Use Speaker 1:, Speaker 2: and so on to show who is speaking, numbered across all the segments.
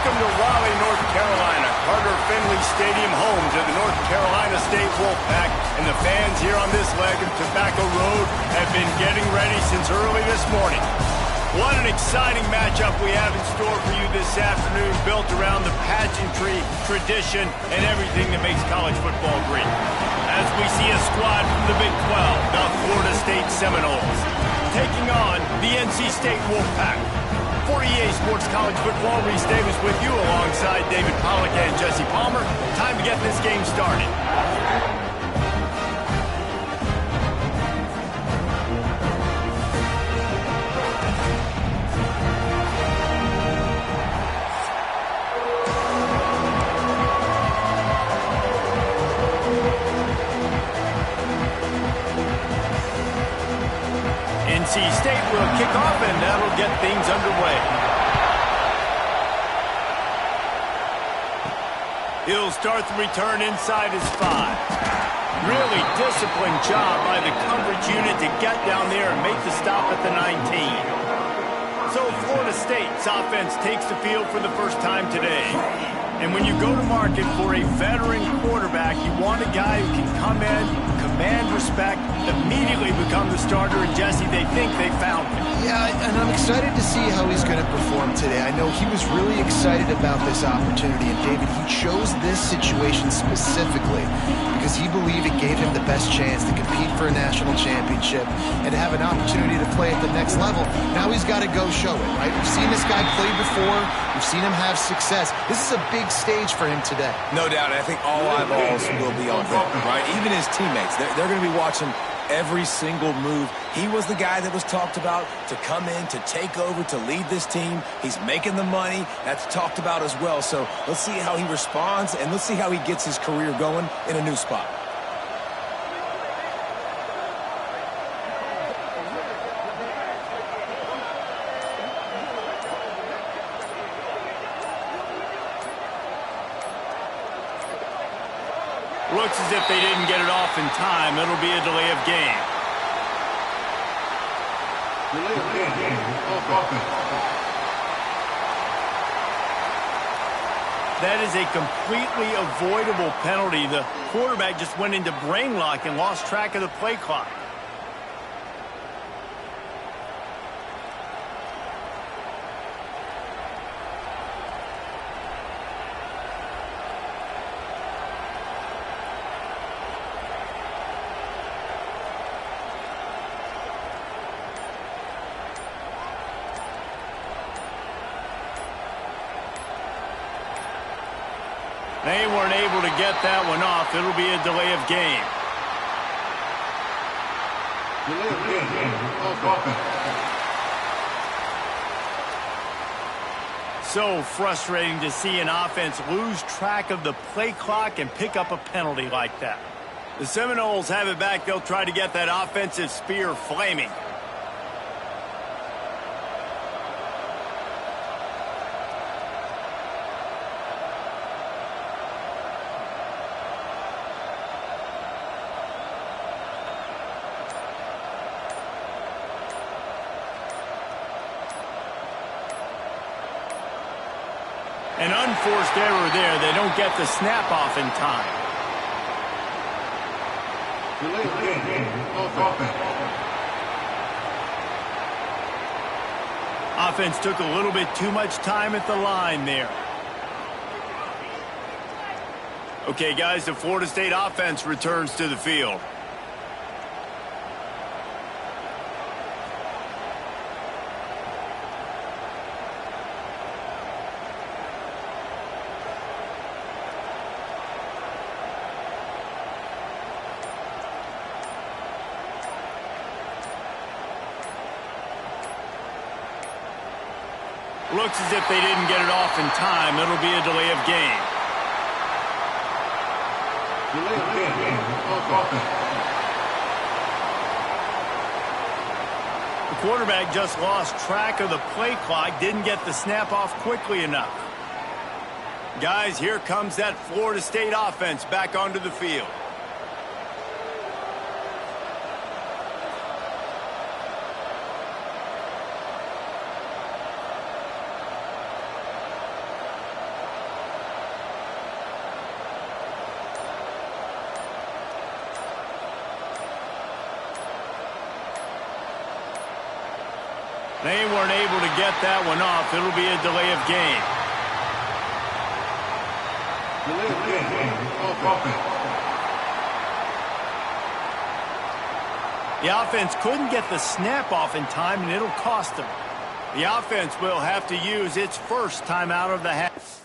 Speaker 1: Welcome to Raleigh, North Carolina, Carter Finley Stadium, home to the North Carolina State Wolfpack, and the fans here on this leg of Tobacco Road have been getting ready since early this morning. What an exciting matchup we have in store for you this afternoon, built around the pageantry, tradition, and everything that makes college football great. As we see a squad from the Big 12, the Florida State Seminoles, taking on the NC State Wolfpack. For EA Sports College Football, Reese Davis with you alongside David Pollack and Jesse Palmer. Time to get this game started. NC State will kick off, and that'll get things underway. He'll start the return inside his 5. Really disciplined job by the coverage unit to get down there and make the stop at the 19. So Florida State's offense takes the field for the first time today. And when you go to market for a veteran quarterback, you want a guy who can come in, command respect, immediately become the starter, and Jesse, they think they found him.
Speaker 2: Yeah, and I'm excited to see how he's going to perform today. I know he was really excited about this opportunity, and David, he chose this situation specifically because he believed it gave him the best chance to compete for a national championship and to have an opportunity to play at the next level. Now he's got to go show it, right? We've seen this guy play before. We've seen him have success. This is a big stage for him today.
Speaker 3: No doubt. I think all eyeballs will be on him, right? Even his teammates, they're going to be watching every single move. He was the guy that was talked about to come in, to take over, to lead this team. He's making the money. That's talked about as well. So let's see how he responds, and let's see how he gets his career going in a new spot.
Speaker 1: Looks as if they didn't get it off in time. It'll be a delay of game. That is a completely avoidable penalty. The quarterback just went into brain lock and lost track of the play clock. They weren't able to get that one off. It'll be a delay of game. So frustrating to see an offense lose track of the play clock and pick up a penalty like that. The Seminoles have it back. They'll try to get that offensive spear flaming. An unforced error there. They don't get the snap off in time. Offense took a little bit too much time at the line there. Okay, guys, the Florida State offense returns to the field. Looks as if they didn't get it off in time. It'll be a delay of game. The quarterback just lost track of the play clock, didn't get the snap off quickly enough. Guys, here comes that Florida State offense back onto the field. They weren't able to get that one off. It'll be a delay of game. The offense couldn't get the snap off in time, and it'll cost them. The offense will have to use its first timeout of the half.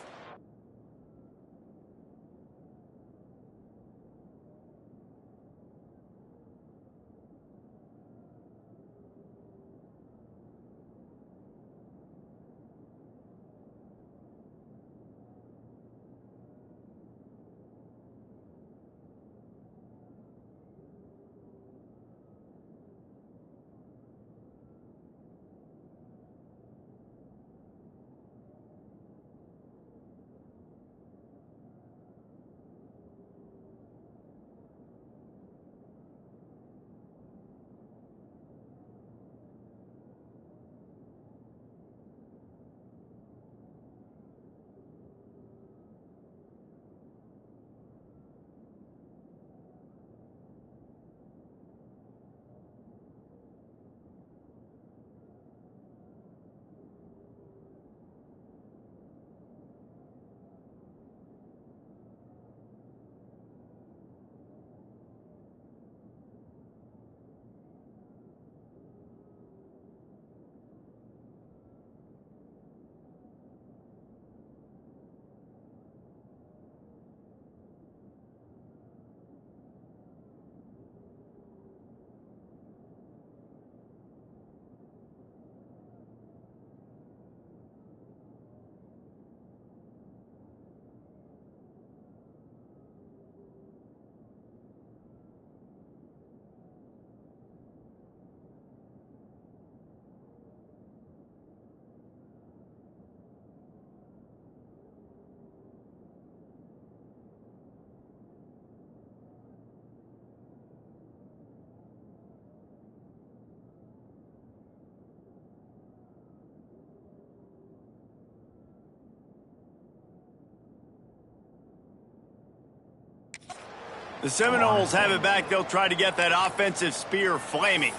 Speaker 1: The Seminoles have it back. They'll try to get that offensive spear flaming.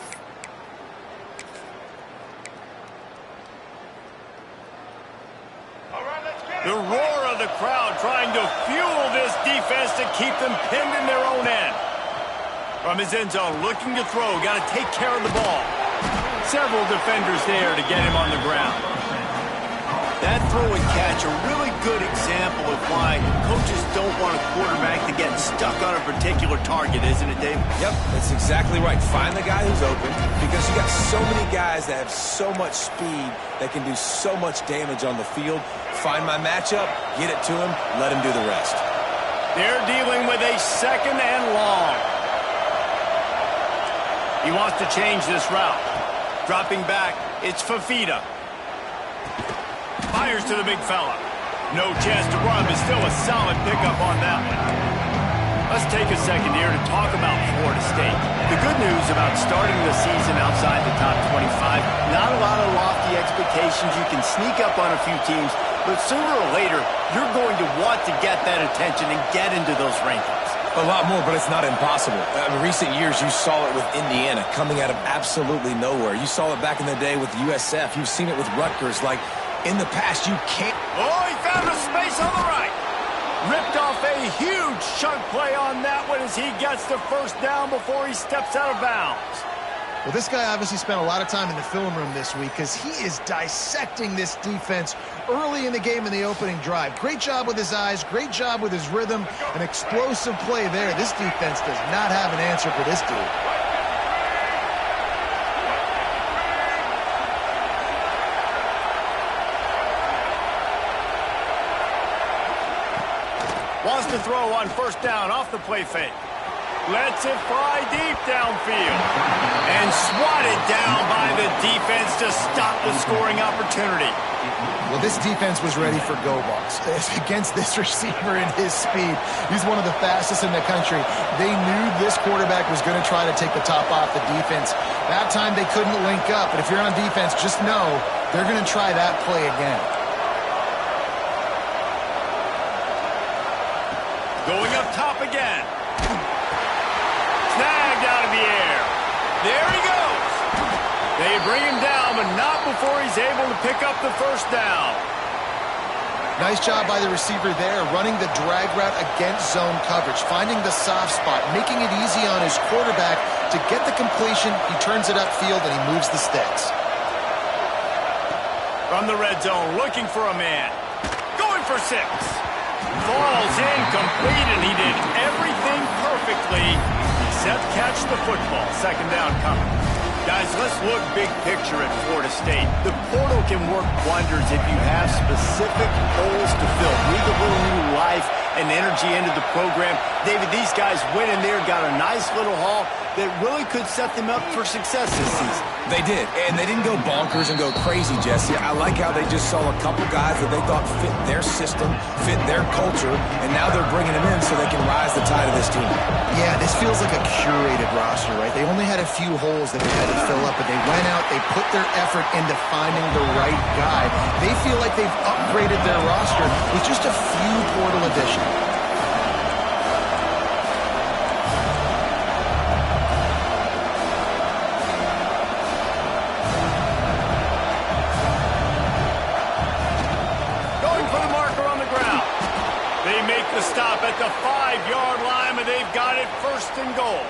Speaker 1: The roar of the crowd trying to fuel this defense to keep them pinned in their own end. From his end zone, looking to throw. Got to take care of the ball. Several defenders there to get him on the ground. That throw and catch, a really good example of why coaches don't want a quarterback to get stuck on a particular target, isn't it, Dave?
Speaker 3: Yep, that's exactly right. Find the guy who's open, because you got so many guys that have so much speed that can do so much damage on the field. Find my matchup, get it to him, let him do the rest.
Speaker 1: They're dealing with a second and long. He wants to change this route. Dropping back, it's Fafita. Fires to the big fella. No chance to run, but still a solid pickup on that one. Let's take a second here to talk about Florida State. The good news about starting the season outside the top 25, not a lot of lofty expectations. You can sneak up on a few teams, but sooner or later, you're going to want to get that attention and get into those rankings.
Speaker 3: A lot more, but it's not impossible. In recent years, you saw it with Indiana coming out of absolutely nowhere. You saw it back in the day with USF. You've seen it with Rutgers. Like, in the past, you can't...
Speaker 1: Oh, he found a space on the right. Ripped off a huge chunk play on that one as he gets the first down before he steps out of bounds.
Speaker 2: Well, this guy obviously spent a lot of time in the film room this week because he is dissecting this defense early in the game in the opening drive. Great job with his eyes, great job with his rhythm, an explosive play there. This defense does not have an answer for this dude.
Speaker 1: Wants to throw on first down off the play fake. Lets it fly deep downfield. And swatted down by the defense to stop the scoring opportunity.
Speaker 2: Well, this defense was ready for go balls. Against this receiver and his speed, he's one of the fastest in the country. They knew this quarterback was going to try to take the top off the defense. That time they couldn't link up, but if you're on defense, just know they're going to try that play again.
Speaker 1: Going up top again. Snagged out of the air. There he goes. They bring him down, but not before he's able to pick up the first down.
Speaker 2: Nice job by the receiver there, running the drag route against zone coverage, finding the soft spot, making it easy on his quarterback to get the completion. He turns it upfield, and he moves the sticks.
Speaker 1: From the red zone, looking for a man. Going for 6. Falls incomplete, and he did everything perfectly except catch the football. Second down coming. Guys, let's look big picture at Florida State. The portal can work wonders if you have specific holes to fill. Breathe a little new life and energy into the program. David, these guys went in there, got a nice little haul that really could set them up for success this season.
Speaker 3: They did, and they didn't go bonkers and go crazy, Jesse. I like how they just saw a couple guys that they thought fit their system, fit their culture, and now they're bringing them in so they can rise the tide of this team.
Speaker 2: Yeah, this feels like a curated roster, right? They only had a few holes that they had to fill up, but they went out, they put their effort into finding the right guy. They feel like they've upgraded their roster with just a few portal additions.
Speaker 1: Stop at the 5-yard line, and they've got it first and goal.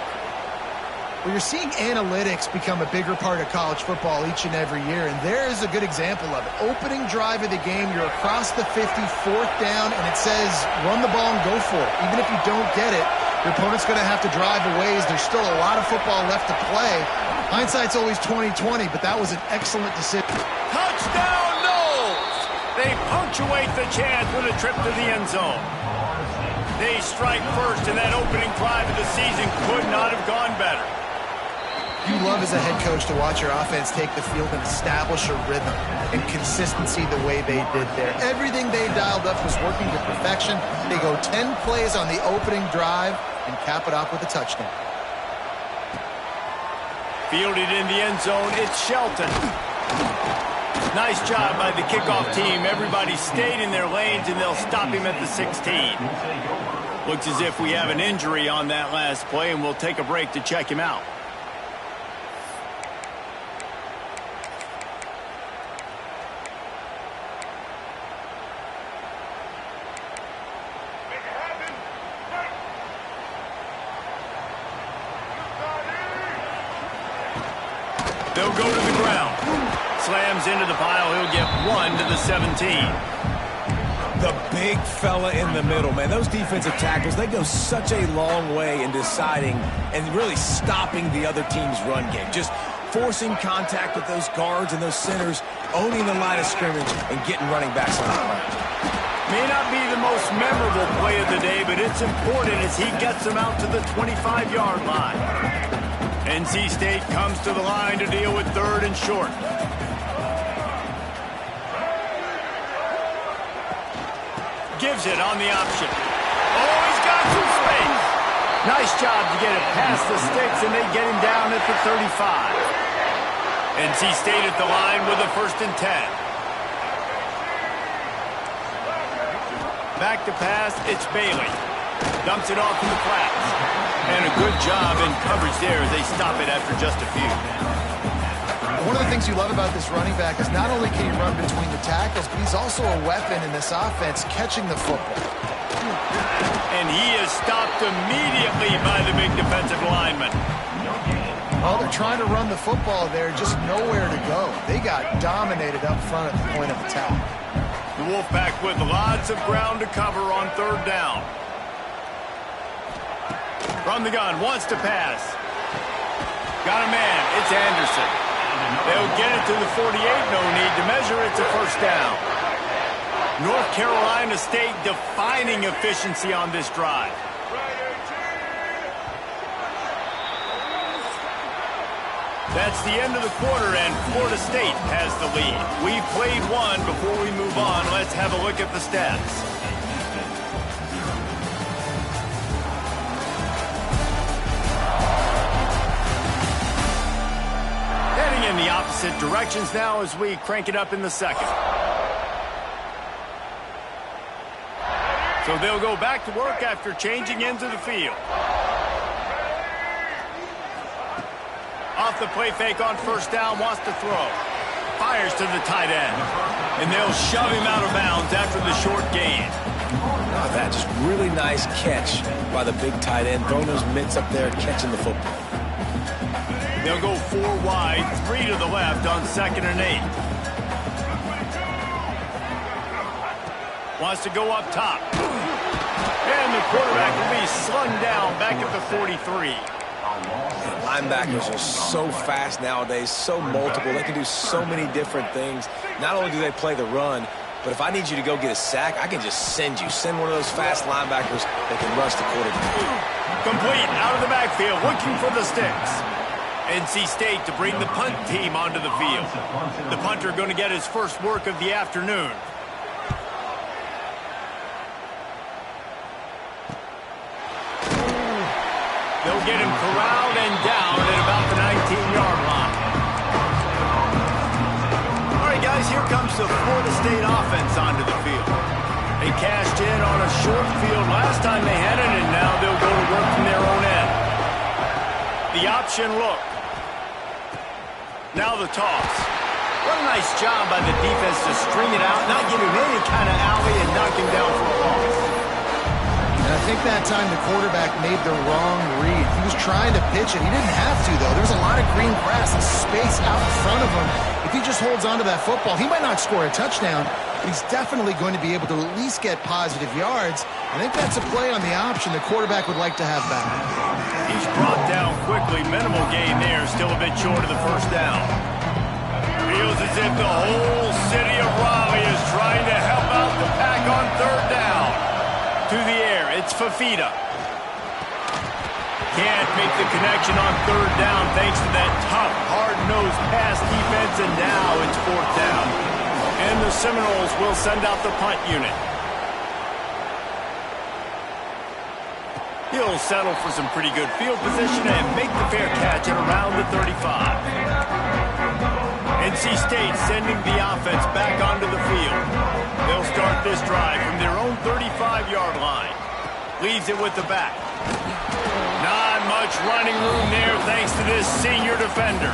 Speaker 2: Well, you're seeing analytics become a bigger part of college football each and every year, and there is a good example of it. Opening drive of the game, you're across the 50, 4th down, and it says run the ball and go for it. Even if you don't get it, your opponent's going to have to drive a ways. There's still a lot of football left to play. Hindsight's always 20/20, but that was an excellent decision.
Speaker 1: Touchdown, Knowles! They punctuate the chance with a trip to the end zone. They strike first, and that opening drive of the season could not have gone better.
Speaker 2: You love as a head coach to watch your offense take the field and establish a rhythm and consistency the way they did there. Everything they dialed up was working to perfection. They go 10 plays on the opening drive and cap it off with a touchdown.
Speaker 1: Fielded in the end zone, it's Shelton. Nice job by the kickoff team. Everybody stayed in their lanes, and they'll stop him at the 16. Looks as if we have an injury on that last play, and we'll take a break to check him out. They'll go to the ground. Slams into the pile. He'll get 1 to the 17.
Speaker 3: The big fella in the middle, man. Those defensive tackles, they go such a long way in deciding and really stopping the other team's run game. Just forcing contact with those guards and those centers, owning the line of scrimmage, and getting running backs on the ground.
Speaker 1: May not be the most memorable play of the day, but it's important as he gets them out to the 25-yard line. NC State comes to the line to deal with 3rd and short. Gives it on the option. Oh, he's got some space. Nice job to get it past the sticks, and they get him down at the 35. NC State at the line with a 1st and 10. Back to pass, it's Bailey. Dumps it off in the flats. And a good job in coverage there as they stop it after just a few.
Speaker 2: One of the things you love about this running back is not only can he run between the tackles, but he's also a weapon in this offense catching the football.
Speaker 1: And he is stopped immediately by the big defensive lineman.
Speaker 2: Well, they're trying to run the football there, just nowhere to go. They got dominated up front at the point of attack.
Speaker 1: The Wolfpack with lots of ground to cover on 3rd down. From the gun, wants to pass. Got a man, it's Anderson. They'll get it to the 48, no need to measure, it's a 1st down. North Carolina State defining efficiency on this drive. That's the end of the quarter, and Florida State has the lead. We've played one. Before we move on, let's have a look at the stats. Heading in the opposite directions now as we crank it up in the second. So they'll go back to work after changing into the field. Off the play fake on 1st down, wants to throw. fires to the tight end. And they'll shove him out of bounds after the short gain.
Speaker 3: Oh, that just really nice catch by the big tight end. Throwing those mitts up there, catching the football.
Speaker 1: They'll go 4 wide, 3 to the left on 2nd and 8. Wants to go up top. And the quarterback will be slung down back at the 43.
Speaker 3: Linebackers are so fast nowadays, so multiple. They can do so many different things. Not only do they play the run, but if I need you to go get a sack, I can just send one of those fast linebackers that can rush the quarterback.
Speaker 1: Complete out of the backfield, looking for the sticks. NC State to bring the punt team onto the field. The punter going to get his first work of the afternoon. They'll get him corralled and down at about the 19-yard line. All right, guys, here comes the Florida State offense onto the field. They cashed in on a short field last time they had it, and now they'll go to work from their own end. The option look. Now the toss. What a nice job by the defense to string it out, not give him any kind of alley, and knock him down for a loss.
Speaker 2: And I think that time the quarterback made the wrong read. He was trying to pitch it. He didn't have to, though. There's a lot of green grass and space out in front of him. If he just holds on to that football, he might not score a touchdown, but he's definitely going to be able to at least get positive yards. I think that's a play on the option the quarterback would like to have back.
Speaker 1: He's brought down quickly. Minimal gain there. Still a bit short of the first down. Feels as if the whole city of Raleigh is trying to help out the pack on 3rd down. To the air, it's Fafita. Can't make the connection on 3rd down thanks to that tough, hard-nosed pass defense, and now it's 4th down. And the Seminoles will send out the punt unit. He'll settle for some pretty good field position and make the fair catch at around the 35. NC State sending the offense back onto the field. They'll start this drive from their own 35-yard line. Leaves it with the back. Not much running room there thanks to this senior defender.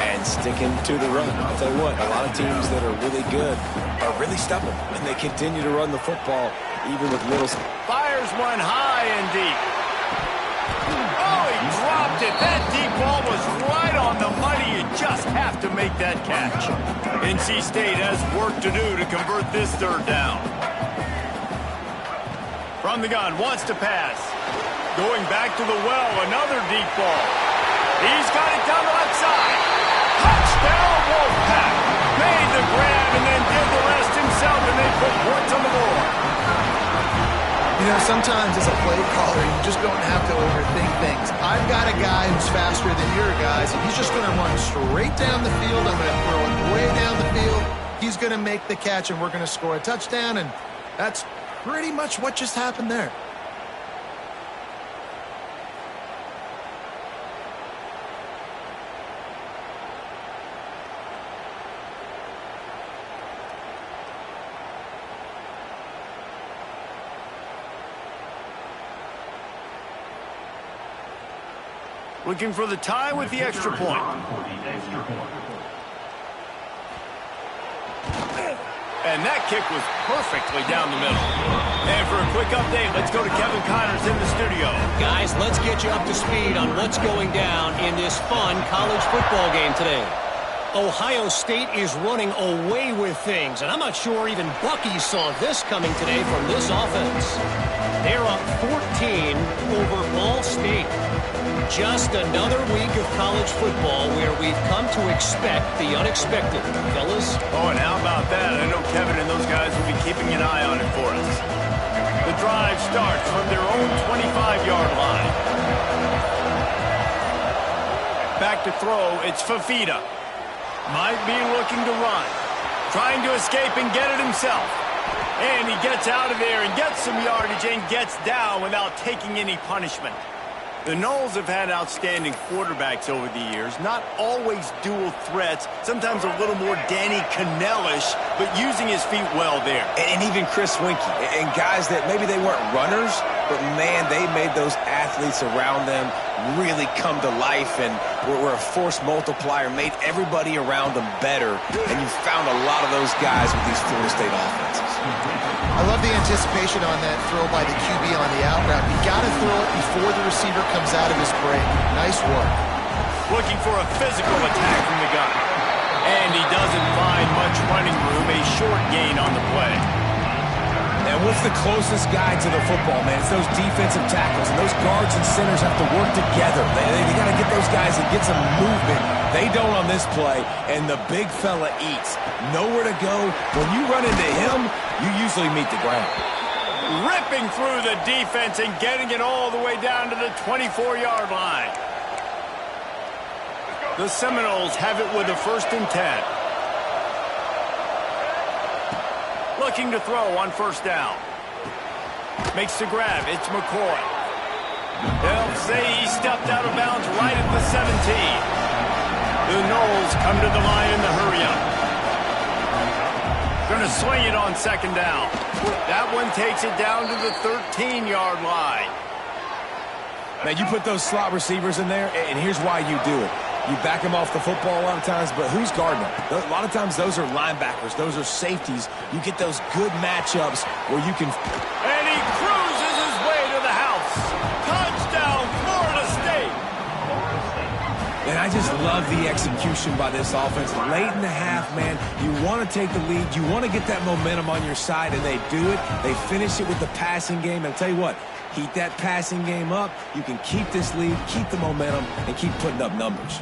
Speaker 3: And sticking to the run. I'll tell you what, a lot of teams that are really good are really stubborn, and they continue to run the football even with little.
Speaker 1: Fires one high and deep. Oh, he dropped it. That deep ball was right on the money. You just have to make that catch. NC State has work to do to convert this 3rd down. From the gun, wants to pass. Going back to the well, another deep ball. He's got it down the left side. Touchdown, Wolfpack. Made the grab and then did the rest himself, and they put points on the board.
Speaker 2: You know, sometimes as a play caller, you just don't have to overthink things. I've got a guy who's faster than your guys, and he's just going to run straight down the field. I'm going to throw it way down the field. He's going to make the catch, and we're going to score a touchdown, and that's pretty much what just happened there.
Speaker 1: Looking for the tie with the extra point. And that kick was perfectly down the middle. And for a quick update, let's go to Kevin Connors in the studio.
Speaker 4: Guys, let's get you up to speed on what's going down in this fun college football game today. Ohio State is running away with things, and I'm not sure even Bucky saw this coming today from this offense. They're up 14 over Ball State. Just another week of college football where we've come to expect the unexpected, fellas.
Speaker 1: Oh, and how about that? I know Kevin and those guys will be keeping an eye on it for us. The drive starts from their own 25-yard line. Back to throw, it's Fafita. Might be looking to run. Trying to escape and get it himself. And he gets out of there and gets some yardage and gets down without taking any punishment. The Noles have had outstanding quarterbacks over the years, not always dual threats, sometimes a little more Danny Cannell-ish, but using his feet well there.
Speaker 3: And even Chris Winkie, and guys that maybe they weren't runners, but man, they made those athletes around them really come to life and were a force multiplier, made everybody around them better, and you found a lot of those guys with these Florida State offenses.
Speaker 2: I love the anticipation on that throw by the QB on the out route. You got to throw it before the receiver comes out of his break. Nice work.
Speaker 1: Looking for a physical attack from the gun. And he doesn't find much running room, a short gain on the play.
Speaker 3: And what's the closest guy to the football, man? It's those defensive tackles, and those guards and centers have to work together. They got to get those guys and get some movement. They don't on this play, and the big fella eats. Nowhere to go. When you run into him, you usually meet the ground.
Speaker 1: Ripping through the defense and getting it all the way down to the 24-yard line. The Seminoles have it with a 1st and 10. Looking to throw on 1st down. Makes the grab. It's McCoy. They'll say he stepped out of bounds right at the 17. The Noles come to the line in the hurry-up. Going to swing it on 2nd down. That one takes it down to the 13-yard line.
Speaker 3: Man, you put those slot receivers in there, and here's why you do it. You back them off the football a lot of times, but who's guarding them? A lot of times those are linebackers. Those are safeties. You get those good matchups where you can...
Speaker 1: And he cruises his way to the house. Touchdown, Florida State.
Speaker 3: And I just love the execution by this offense. Late in the half, man, you want to take the lead. You want to get that momentum on your side, and they do it. They finish it with the passing game. And I'll tell you what, keep that passing game up. You can keep this lead, keep the momentum, and keep putting up numbers.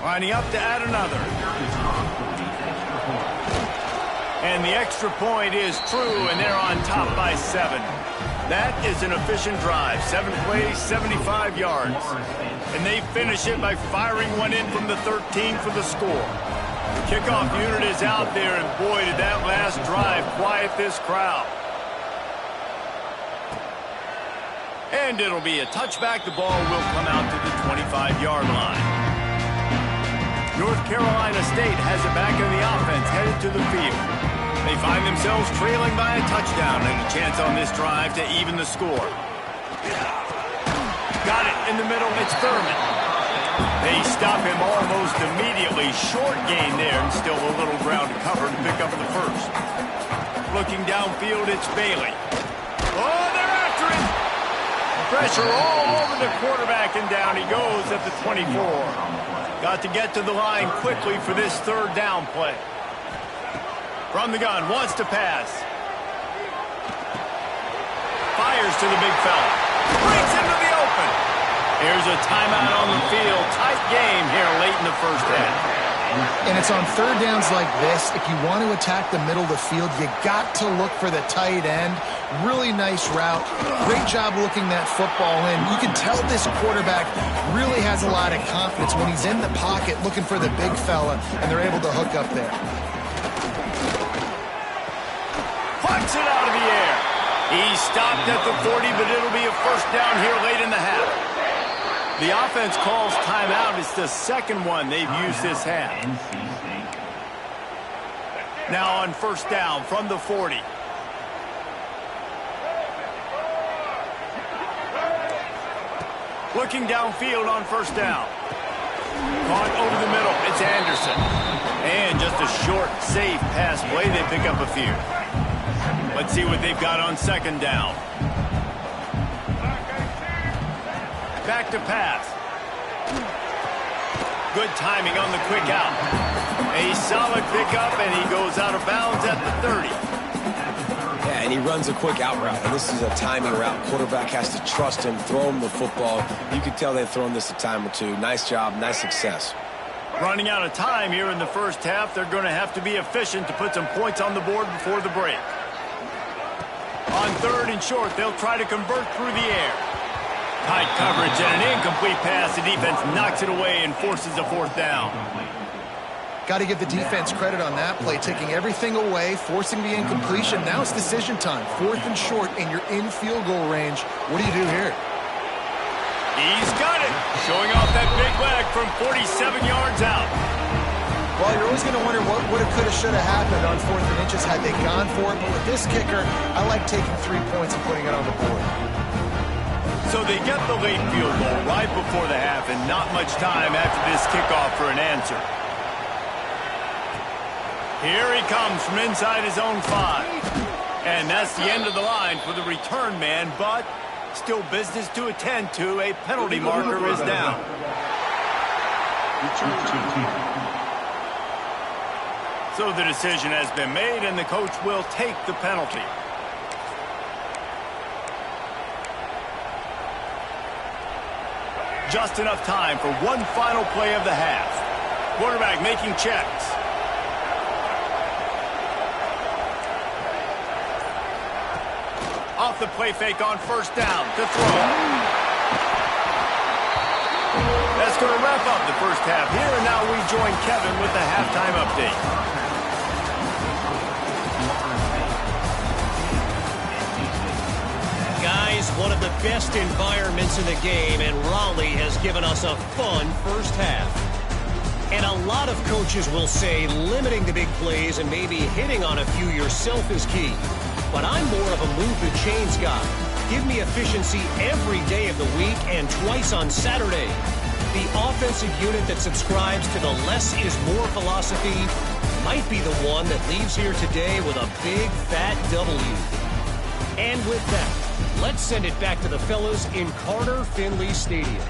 Speaker 1: Lining up to add another. And the extra point is true, and they're on top by 7. That is an efficient drive. 7 plays, 75 yards. And they finish it by firing one in from the 13 for the score. The kickoff unit is out there, and boy, did that last drive quiet this crowd. And it'll be a touchback. The ball will come out to the 25-yard line. North Carolina State has it back in the offense, headed to the field. They find themselves trailing by a touchdown and a chance on this drive to even the score. Got it in the middle. It's Thurman. They stop him almost immediately. Short gain there and still a little ground to cover to pick up the 1st. Looking downfield, it's Bailey. Oh, they're after him. Pressure all over the quarterback, and down he goes at the 24. Got to get to the line quickly for this 3rd down play. From the gun, wants to pass. Fires to the big fella. Breaks into the open. Here's a timeout on the field. Tight game here late in the 1st half.
Speaker 2: And it's on 3rd downs like this. If you want to attack the middle of the field, you got to look for the tight end. Really nice route. Great job looking that football in. You can tell this quarterback really has a lot of confidence when he's in the pocket looking for the big fella, and they're able to hook up there.
Speaker 1: Punts it out of the air. He stopped at the 40, but it'll be a 1st down here late in the half. The offense calls timeout. It's the 2nd one they've used this half. Now on 1st down from the 40. Looking downfield on 1st down. Caught over the middle. It's Anderson. And just a short, safe pass play. They pick up a few. Let's see what they've got on 2nd down. Back to pass. Good timing on the quick out. A solid pickup, and he goes out of bounds at the 30.
Speaker 3: Yeah, and he runs a quick out route, and this is a timing route. Quarterback has to trust him, throw him the football. You can tell they've thrown this a time or two. Nice job, nice success.
Speaker 1: Running out of time here in the 1st half. They're going to have to be efficient to put some points on the board before the break. On 3rd and short, they'll try to convert through the air. Tight coverage and an incomplete pass. The defense knocks it away and forces a 4th down.
Speaker 2: Got to give the defense credit on that play, taking everything away, forcing the incompletion. Now it's decision time. 4th and short, and you're in field goal range. What do you do here?
Speaker 1: He's got it, showing off that big leg from 47 yards out.
Speaker 2: Well, you're always going to wonder what would have, could have, should have happened on 4th and inches had they gone for it. But with this kicker, I like taking 3 points and putting it on the board.
Speaker 1: So they get the late field goal right before the half, and not much time after this kickoff for an answer. Here he comes from inside his own 5. And that's the end of the line for the return man, but still business to attend to. A penalty marker is down. So the decision has been made, and the coach will take the penalty. Just enough time for one final play of the half. Quarterback making checks. Off the play fake on 1st down to throw. That's going to wrap up the first half here, and now we join Kevin with the halftime update.
Speaker 4: Guys, one of the best environments in the game, and Raleigh has given us a fun first half. And a lot of coaches will say limiting the big plays and maybe hitting on a few yourself is key. But I'm more of a move the chains guy. Give me efficiency every day of the week and twice on Saturday. The offensive unit that subscribes to the less is more philosophy might be the one that leaves here today with a big fat W. And with that, let's send it back to the fellas in Carter Finley Stadium.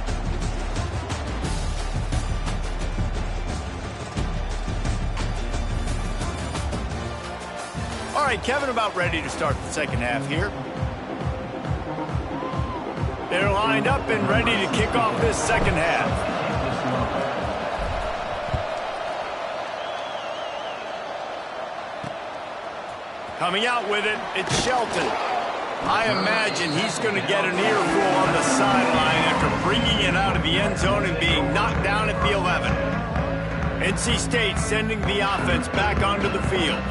Speaker 1: All right, Kevin, about ready to start the second half here. They're lined up and ready to kick off this second half. Coming out with it, it's Shelton. I imagine he's going to get an earful on the sideline after bringing it out of the end zone and being knocked down at the 11. NC State sending the offense back onto the field.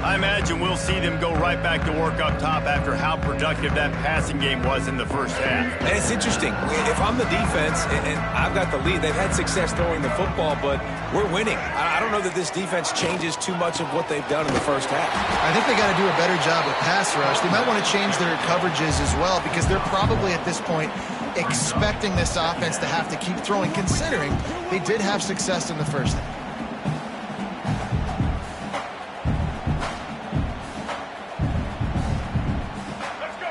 Speaker 1: I imagine we'll see them go right back to work up top after how productive that passing game was in the first half.
Speaker 3: And it's interesting. If I'm the defense and I've got the lead, they've had success throwing the football, but we're winning. I don't know that this defense changes too much of what they've done in the first half.
Speaker 2: I think they got to do a better job with pass rush. They might want to change their coverages as well because they're probably at this point expecting this offense to have to keep throwing, considering they did have success in the first half.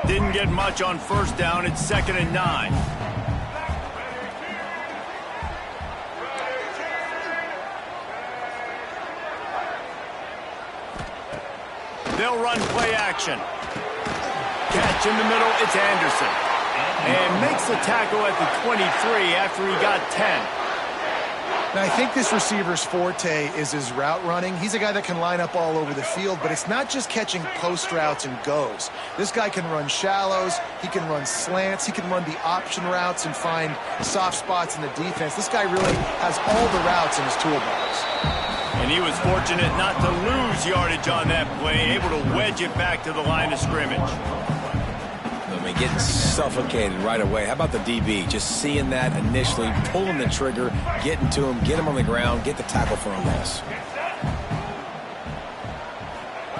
Speaker 1: Didn't get much on first down. It's 2nd and 9. They'll run play action. Catch in the middle. It's Anderson. And makes the tackle at the 23 after he got 10.
Speaker 2: Now, I think this receiver's forte is his route running. He's a guy that can line up all over the field, but it's not just catching post routes and goes. This guy can run shallows, he can run slants, he can run the option routes and find soft spots in the defense. This guy really has all the routes in his toolbox.
Speaker 1: And he was fortunate not to lose yardage on that play, able to wedge it back to the line of scrimmage.
Speaker 3: I mean, getting suffocated right away. How about the DB? Just seeing that initially, pulling the trigger, getting to him, get him on the ground, get the tackle for a loss.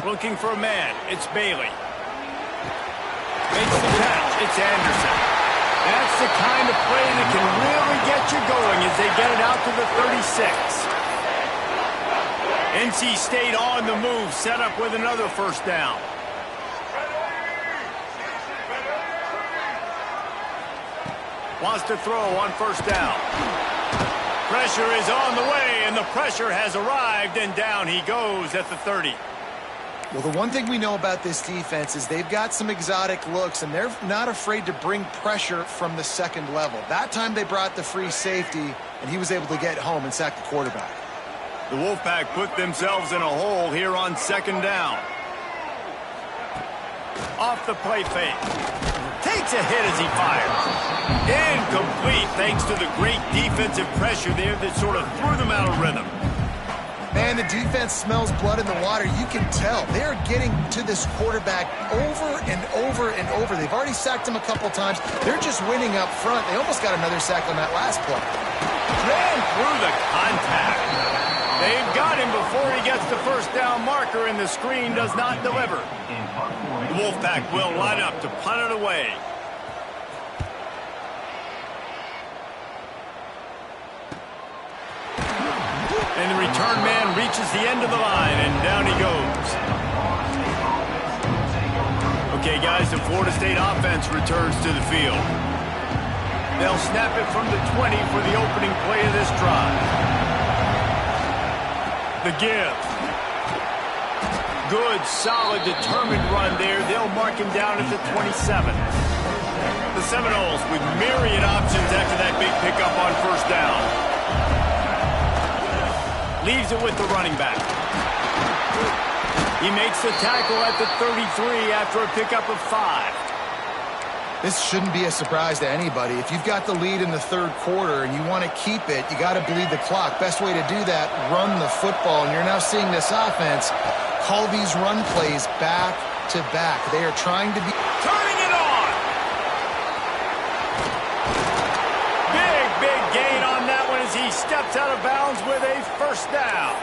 Speaker 1: Looking for a man. It's Bailey. Makes the catch. It's Anderson. That's the kind of play that can really get you going as they get it out to the 36. NC State on the move, set up with another first down. Wants to throw on first down. Pressure is on the way, and the pressure has arrived, and down he goes at the 30.
Speaker 2: Well, the one thing we know about this defense is they've got some exotic looks, and they're not afraid to bring pressure from the second level. That time they brought the free safety, and he was able to get home and sack the quarterback.
Speaker 1: The Wolfpack put themselves in a hole here on 2nd down. Off the play fake. Takes a hit as he fires. Incomplete thanks to the great defensive pressure there that sort of threw them out of rhythm.
Speaker 2: Man, the defense smells blood in the water. You can tell. They are getting to this quarterback over and over and over. They've already sacked him a couple times. They're just winning up front. They almost got another sack on that last play.
Speaker 1: Ran through the contact. They've got him before he gets the first down marker, and the screen does not deliver. The Wolfpack will line up to punt it away. And the return man reaches the end of the line, and down he goes. Okay, guys, the Florida State offense returns to the field. They'll snap it from the 20 for the opening play of this drive. The give. Good, solid, determined run there. They'll mark him down at the 27. The Seminoles with myriad options after that big pickup on first down. Leaves it with the running back. He makes the tackle at the 33 after a pickup of 5.
Speaker 2: This shouldn't be a surprise to anybody. If you've got the lead in the third quarter and you want to keep it, you got to bleed the clock. Best way to do that, run the football. And you're now seeing this offense call these run plays back to back. They are trying to be...
Speaker 1: Turning it on! Big gain on that one as he steps out of bounds with a first down.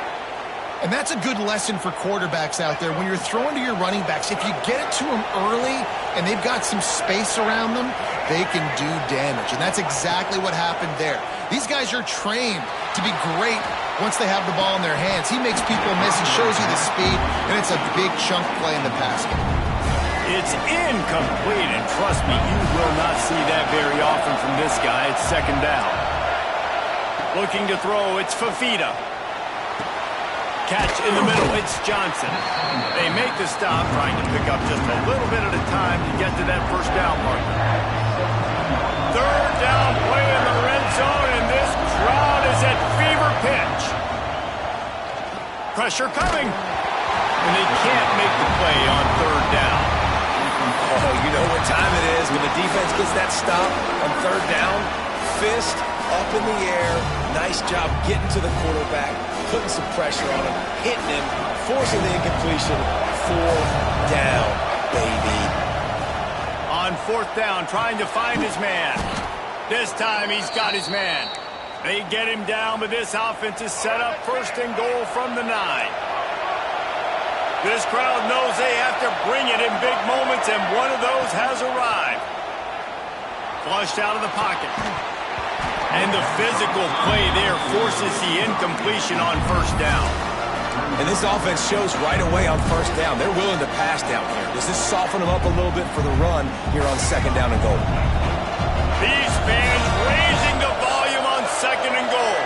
Speaker 2: And that's a good lesson for quarterbacks out there. When you're throwing to your running backs, if you get it to them early and they've got some space around them, they can do damage. And that's exactly what happened there. These guys are trained to be great once they have the ball in their hands. He makes people miss. He shows you the speed, and it's a big chunk play in the pass game.
Speaker 1: It's incomplete, and trust me, you will not see that very often from this guy. It's second down. Looking to throw, it's Fafita. Catch in the middle, it's Johnson. They make the stop, trying to pick up just a little bit at a time to get to that first down marker. Third down play in the red zone, and this crowd is at fever pitch. Pressure coming. And they can't make the play on third down.
Speaker 3: Oh, you know what time it is when the defense gets that stop on third down. Fist up in the air. Nice job getting to the quarterback, putting some pressure on him, hitting him, forcing the incompletion. Fourth down, baby.
Speaker 1: On fourth down, trying to find his man. This time he's got his man. They get him down, but this offense is set up first and goal from the 9. This crowd knows they have to bring it in big moments, and one of those has arrived. Flushed out of the pocket. And the physical play there forces the incompletion on first down.
Speaker 3: And this offense shows right away on first down. They're willing to pass down here. Does this soften them up a little bit for the run here on second down and goal?
Speaker 1: These fans raising the volume on second and goal.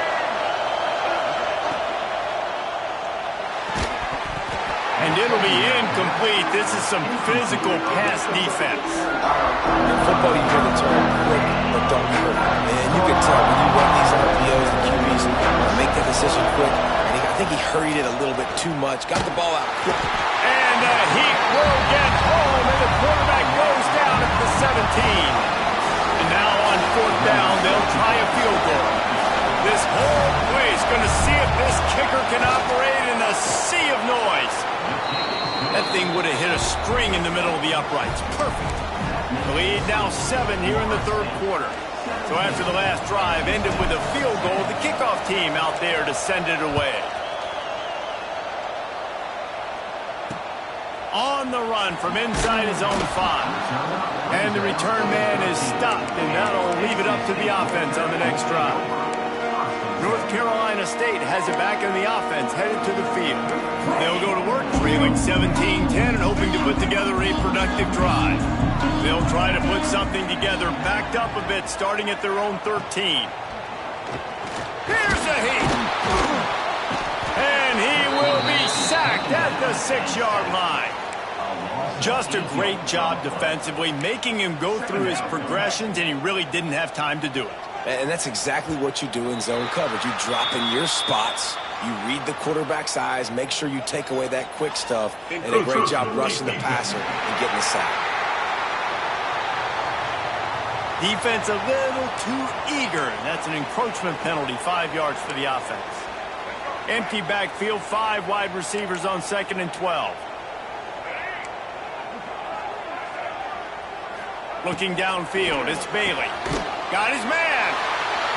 Speaker 1: And it'll be incomplete. This is some physical pass defense.
Speaker 3: In football, you hear the term quick but don't hurt. And you can tell when you run these RPOs, the QBs make that decision quick. And I think he hurried it a little bit too much. Got the ball out quick.
Speaker 1: And he will get home, and the quarterback goes down at the 17. And now on fourth down, they'll try a field goal. This whole play is going to see if this kicker can operate in a sea of noise. That thing would have hit a string in the middle of the uprights. Perfect. The lead now 7 here in the third quarter. So after the last drive ended with a field goal, the kickoff team out there to send it away. On the run from inside his own 5. And the return man is stopped, and that'll leave it up to the offense on the next drive. North Carolina State has it back in the offense, headed to the field. They'll go to work, trailing 17-10 and hoping to put together a productive drive. They'll try to put something together, backed up a bit, starting at their own 13. Here's a heat. And he will be sacked at the 6-yard line. Just a great job defensively, making him go through his progressions, and he really didn't have time to do it.
Speaker 3: And that's exactly what you do in zone coverage. You drop in your spots, you read the quarterback's eyes, make sure you take away that quick stuff, and a great job rushing the passer and getting the sack.
Speaker 1: Defense a little too eager, and that's an encroachment penalty, 5 yards for the offense. Empty backfield, 5 wide receivers on 2nd and 12. Looking downfield, it's Bailey. Got his man.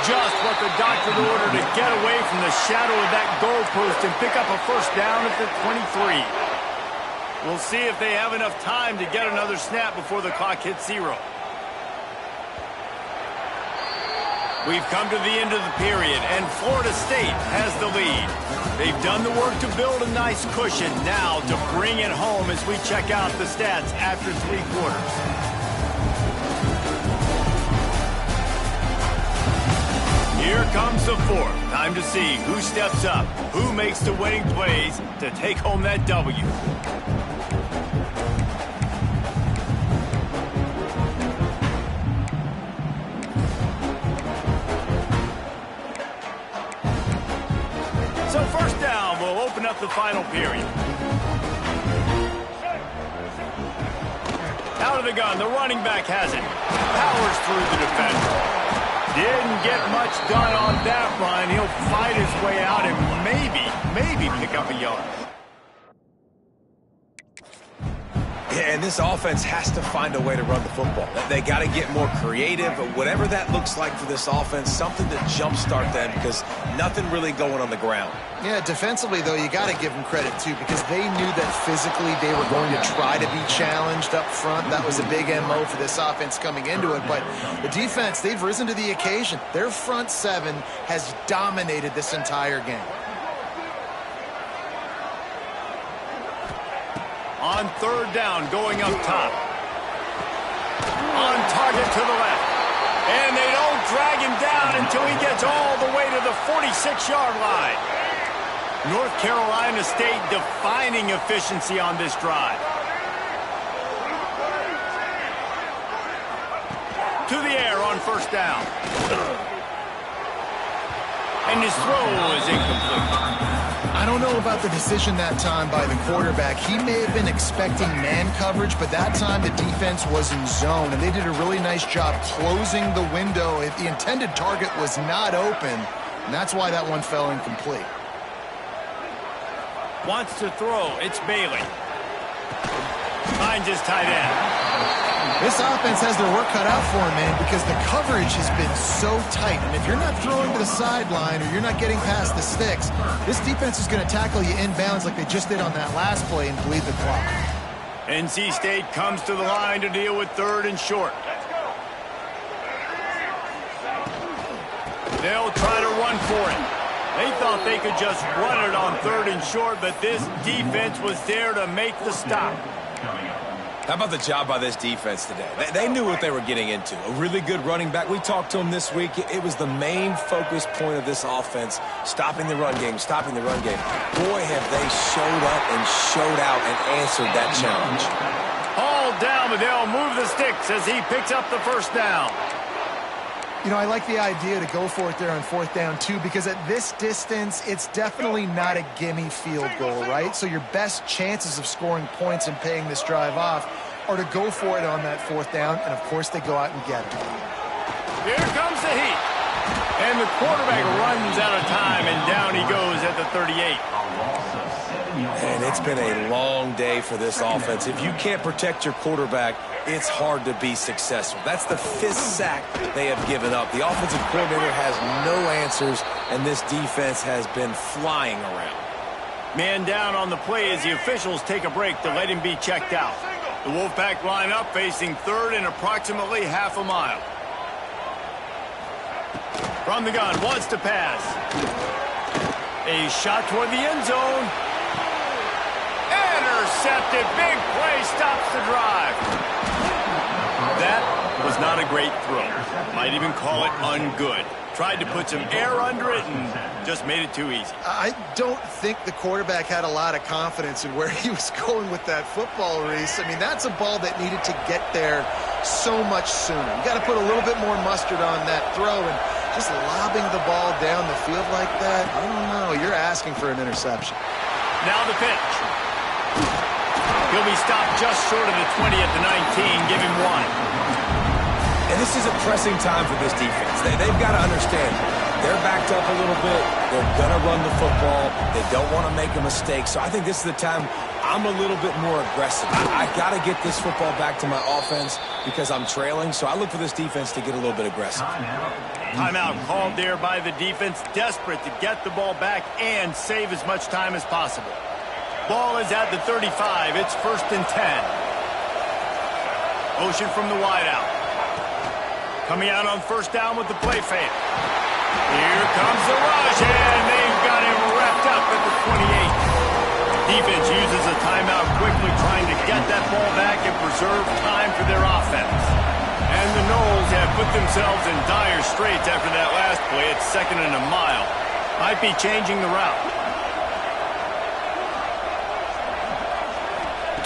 Speaker 1: Just what the doctor ordered to get away from the shadow of that goalpost and pick up a first down at the 23. We'll see if they have enough time to get another snap before the clock hits 0. We've come to the end of the period, and Florida State has the lead. They've done the work to build a nice cushion. Now to bring it home as we check out the stats after 3 quarters. Here comes the 4th. Time to see who steps up, who makes the winning plays to take home that W. So first down will open up the final period. Out of the gun, the running back has it. Powers through the defender. Didn't get much done on that run. He'll fight his way out and maybe pick up a yard.
Speaker 3: Yeah, and this offense has to find a way to run the football. They got to get more creative, whatever that looks like for this offense, something to jumpstart them because nothing really going on the ground.
Speaker 2: Yeah, defensively, though, you got to give them credit, too, because they knew that physically they were going to try to be challenged up front. That was a big MO for this offense coming into it. But the defense, they've risen to the occasion. Their front 7 has dominated this entire game.
Speaker 1: On 3rd down, going up top. On target to the left. And they don't drag him down until he gets all the way to the 46-yard line. North Carolina State defining efficiency on this drive. To the air on 1st down. And his throw is incomplete.
Speaker 2: I don't know about the decision that time by the quarterback. He may have been expecting man coverage, but that time the defense was in zone, and they did a really nice job closing the window. If the intended target was not open, and that's why that one fell incomplete.
Speaker 1: Wants to throw. It's Bailey. Finds his tight end.
Speaker 2: This offense has their work cut out for them, man, because the coverage has been so tight. And if you're not throwing to the sideline or you're not getting past the sticks, this defense is going to tackle you inbounds like they just did on that last play and bleed the clock.
Speaker 1: NC State comes to the line to deal with 3rd and short. They'll try to run for it. They thought they could just run it on 3rd and short, but this defense was there to make the stop.
Speaker 3: How about the job by this defense today? They knew what they were getting into. A really good running back. We talked to him this week. It was the main focus point of this offense, stopping the run game, stopping the run game. Boy, have they showed up and showed out and answered that challenge.
Speaker 1: Hauled down, but they'll move the sticks as he picks up the 1st down.
Speaker 2: You know, I like the idea to go for it there on 4th down, too, because at this distance, it's definitely not a gimme field goal, right? So your best chances of scoring points and paying this drive off are to go for it on that 4th down, and, of course, they go out and get it.
Speaker 1: Here comes the heat. And the quarterback runs out of time, and down he goes at the 38.
Speaker 3: And it's been a long day for this offense. If you can't protect your quarterback, it's hard to be successful. That's the 5th sack they have given up. The offensive coordinator has no answers, and this defense has been flying around.
Speaker 1: Man down on the play as the officials take a break to let him be checked out. The Wolfpack line up facing 3rd and approximately half a mile. From the gun, wants to pass. A shot toward the end zone. Intercepted. Big play stops the drive. That was not a great throw. Might even call it ungood. Tried to put some air under it and just made it too easy.
Speaker 2: I don't think the quarterback had a lot of confidence in where he was going with that football, Reese. I mean, that's a ball that needed to get there so much sooner. You got to put a little bit more mustard on that throw, and just lobbing the ball down the field like that, I don't know. You're asking for an interception.
Speaker 1: Now the pitch. He'll be stopped just short of the 20 at the 19. Give him 1.
Speaker 3: And this is a pressing time for this defense. They've got to understand, They're backed up a little bit. They're going to run the football. They don't want to make a mistake. So I think this is the time I'm a little bit more aggressive. I got to get this football back to my offense because I'm trailing. So I look for this defense to get a little bit aggressive.
Speaker 1: Timeout called there by the defense, desperate to get the ball back and save as much time as possible. Ball is at the 35. It's 1st and 10. Motion from the wideout. Coming out on 1st down with the play fake. Here comes the rush, and they've got him wrapped up at the 28. Defense uses a timeout quickly, trying to get that ball back and preserve time for their offense. And the Noles have put themselves in dire straits after that last play. It's 2nd and a mile. Might be changing the route.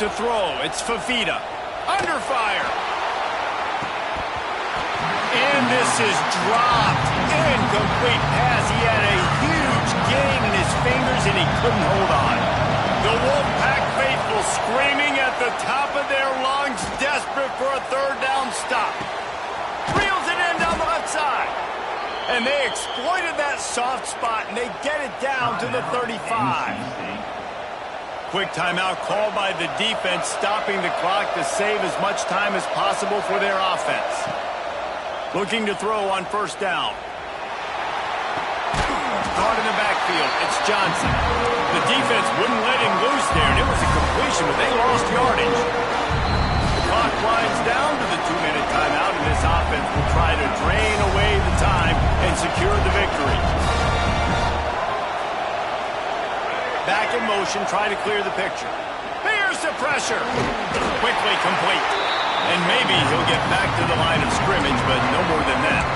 Speaker 1: To throw, it's Fafita. Under fire. And this is dropped. Incomplete pass. He had a huge gain in his fingers, and he couldn't hold on. The Wolfpack faithful screaming at the top of their lungs, desperate for a 3rd down stop. Reels it in down the left side. And they exploited that soft spot, and they get it down to the 35. Quick timeout called by the defense, stopping the clock to save as much time as possible for their offense. Looking to throw on 1st down. Caught in the backfield. It's Johnson. The defense wouldn't let him loose there, and it was a completion, but they lost yardage. The clock winds down to the 2-minute timeout, and this offense will try to drain away the time and secure the victory. Back in motion, try to clear the picture. Here's the pressure. Quickly complete. And maybe he'll get back to the line of scrimmage, but no more than that.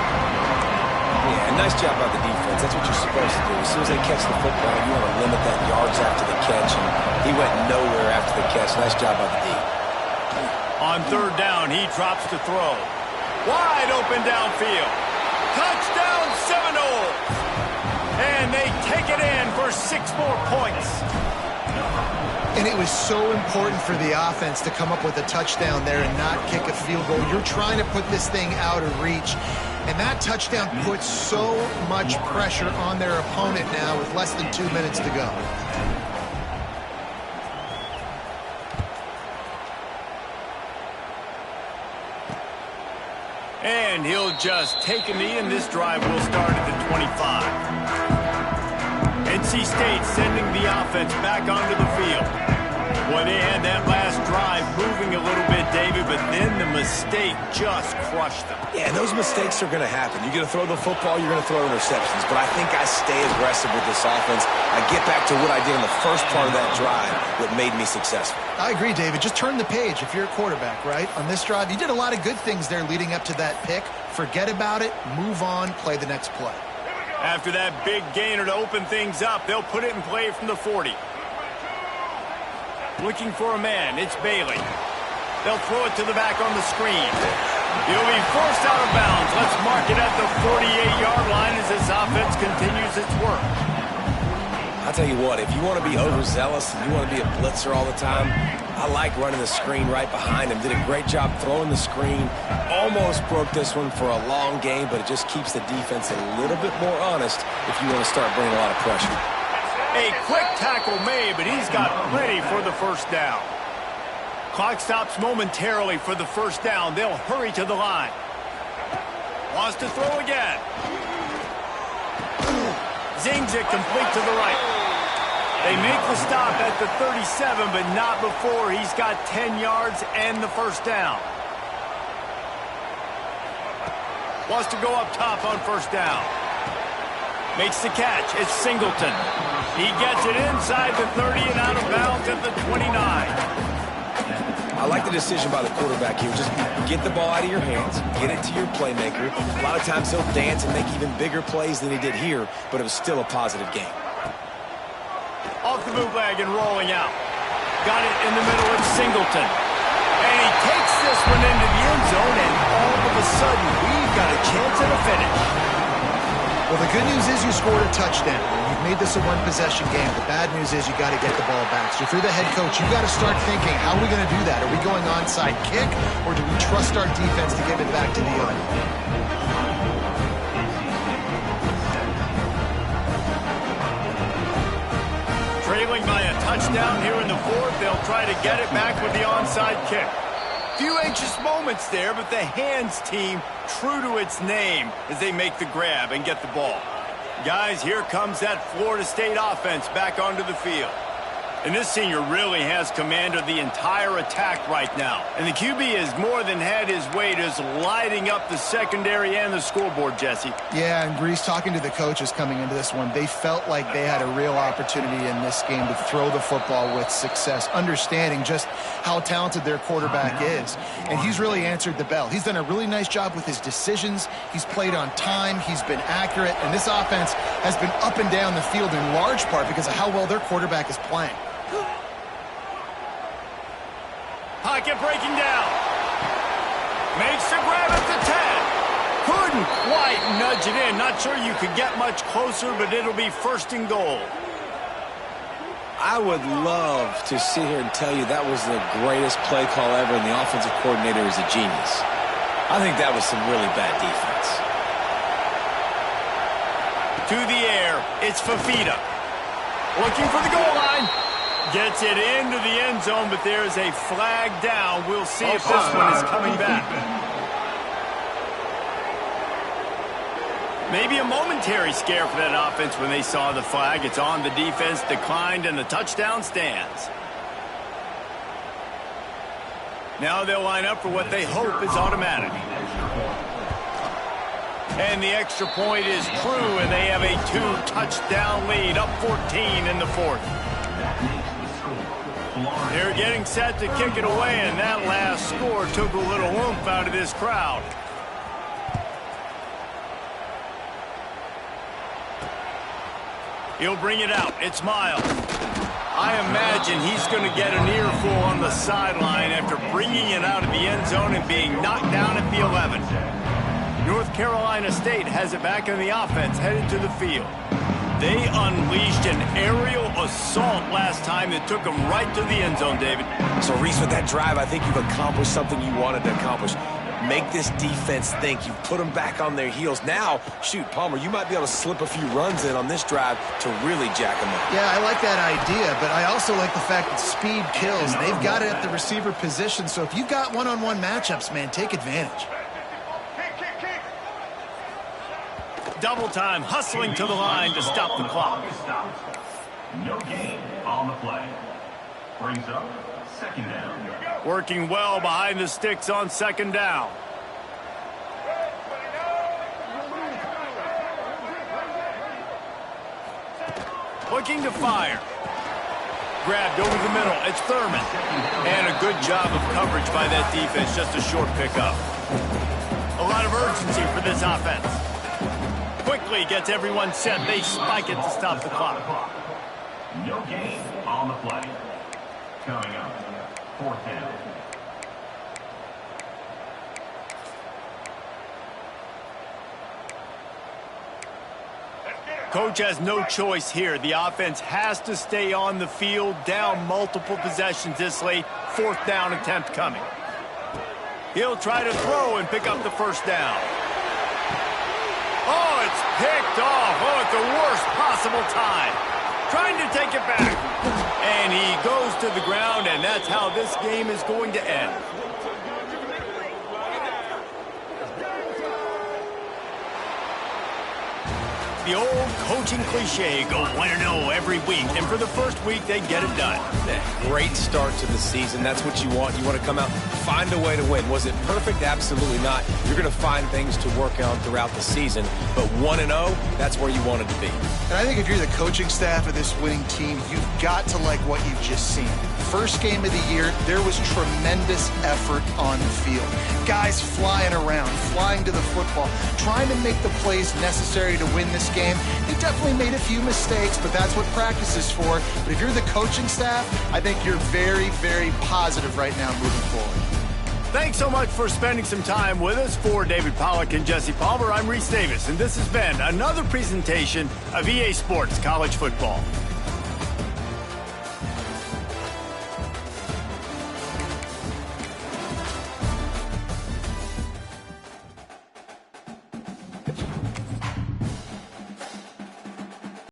Speaker 3: Yeah, nice job by the defense. That's what you're supposed to do. As soon as they catch the football, you want to limit that yards after the catch, and he went nowhere after the catch. Nice job by the D.
Speaker 1: On 3rd down, he drops to throw. Wide open downfield. Touchdown Seminoles! And they take it in for 6 more points.
Speaker 2: And it was so important for the offense to come up with a touchdown there and not kick a field goal. You're trying to put this thing out of reach. And that touchdown puts so much pressure on their opponent now with less than 2 minutes to go.
Speaker 1: And he'll just take a knee, and this drive will start at the 25. NC State sending the offense back onto the field. Boy, they had that last drive moving a little bit, David, but then the mistake just crushed them.
Speaker 3: Yeah, those mistakes are going to happen. You're going to throw the football, you're going to throw interceptions. But I think I stay aggressive with this offense. I get back to what I did in the first part of that drive that made me successful.
Speaker 2: I agree, David. Just turn the page if you're a quarterback, right? On this drive, you did a lot of good things there leading up to that pick. Forget about it, move on, play the next play.
Speaker 1: After that big gainer to open things up, they'll put it in play from the 40. Looking for a man, it's Bailey. They'll throw it to the back on the screen. He'll be forced out of bounds. Let's mark it at the 48-yard line as this offense continues its work.
Speaker 3: I'll tell you what, if you want to be overzealous and you want to be a blitzer all the time, I like running the screen right behind him. Did a great job throwing the screen. Almost broke this one for a long game, but it just keeps the defense a little bit more honest if you want to start bringing a lot of pressure.
Speaker 1: A quick tackle made, but he's got plenty for the 1st down. Clock stops momentarily for the 1st down. They'll hurry to the line. Wants to throw again. Zings it complete to the right. They make the stop at the 37, but not before he's got 10 yards and the 1st down. Wants to go up top on 1st down. Makes the catch. It's Singleton. He gets it inside the 30 and out of bounds at the 29.
Speaker 3: I like the decision by the quarterback here. Just get the ball out of your hands, get it to your playmaker. A lot of times he'll dance and make even bigger plays than he did here, but it was still a positive game.
Speaker 1: Off the bootleg and rolling out. Got it in the middle of Singleton. And he takes this one into the end zone, and all of a sudden, we've got a chance at a finish.
Speaker 2: Well, the good news is you scored a touchdown. You've made this a one-possession game. The bad news is you got to get the ball back. So if you're the head coach, you got to start thinking, how are we going to do that? Are we going onside kick, or do we trust our defense to give it back to the owner?
Speaker 1: trailing by a touchdown here in the fourth. They'll try to get it back with the onside kick. Few anxious moments there, but the hands team true to its name as they make the grab and get the ball. Guys, here comes that Florida State offense back onto the field. And this senior really has command of the entire attack right now. And the QB has more than had his way just lighting up the secondary and the scoreboard, Jesse.
Speaker 2: Yeah, and Grease, talking to the coaches coming into this one, they felt like they had a real opportunity in this game to throw the football with success, understanding just how talented their quarterback is. And he's really answered the bell. He's done a really nice job with his decisions. He's played on time. He's been accurate. And this offense has been up and down the field in large part because of how well their quarterback is playing.
Speaker 1: Pocket breaking down. Makes the grab at the 10. Couldn't quite nudge it in. Not sure you could get much closer, but it'll be first and goal.
Speaker 3: I would love to sit here and tell you that was the greatest play call ever, and the offensive coordinator is a genius. I think that was some really bad defense.
Speaker 1: To the air, it's Fafita. Looking for the goal line. Gets it into the end zone, but there's a flag down. We'll see if this one is coming back. Maybe a momentary scare for that offense when they saw the flag. It's on, the defense declined, and the touchdown stands. Now they'll line up for what they hope is automatic. And the extra point is true, and they have a 2-touchdown lead, up 14 in the fourth. They're getting set to kick it away, and that last score took a little oomph out of this crowd. He'll bring it out. It's Miles. I imagine he's going to get an earful on the sideline after bringing it out of the end zone and being knocked down at the 11. North Carolina State has it back in the offense, headed to the field. They unleashed an aerial assault last time that took them right to the end zone, David.
Speaker 3: So, Reese, with that drive, I think you've accomplished something you wanted to accomplish. Make this defense think. You've put them back on their heels. Now, shoot, Palmer, you might be able to slip a few runs in on this drive to really jack them up.
Speaker 2: Yeah, I like that idea, but I also like the fact that speed kills. They've got it at the receiver position, so if you've got one-on-one matchups, man, take advantage.
Speaker 1: Double time, hustling to the line to stop the clock.
Speaker 5: No gain on the play. Brings up second down.
Speaker 1: Working well behind the sticks on second down. Looking to fire. Grabbed over the middle. It's Thurman. And a good job of coverage by that defense. Just a short pickup. A lot of urgency for this offense. Quickly gets everyone set. They spike it to stop the clock.
Speaker 5: No gain on the play. Coming up, fourth down.
Speaker 1: Coach has no choice here. The offense has to stay on the field, down multiple possessions this late. Fourth down attempt coming. He'll try to throw and pick up the first down. Oh, it's picked off. Oh, at the worst possible time. Trying to take it back. And he goes to the ground, and that's how this game is going to end. The old coaching cliche, go 1-0 every week. And for the first week, they get it done.
Speaker 3: Great start to the season. That's what you want. You want to come out, find a way to win. Was it perfect? Absolutely not. You're going to find things to work on throughout the season. But 1-0, that's where you wanted to be.
Speaker 2: And I think if you're the coaching staff of this winning team, you've got to like what you've just seen. First game of the year, there was tremendous effort on the field. Guys flying around, flying to the football, trying to make the plays necessary to win this game. They definitely made a few mistakes, but that's what practice is for. But if you're the coaching staff, I think you're very, very positive right now moving forward.
Speaker 1: Thanks so much for spending some time with us. For David Pollack and Jesse Palmer, I'm Reese Davis, and this has been another presentation of EA Sports College Football.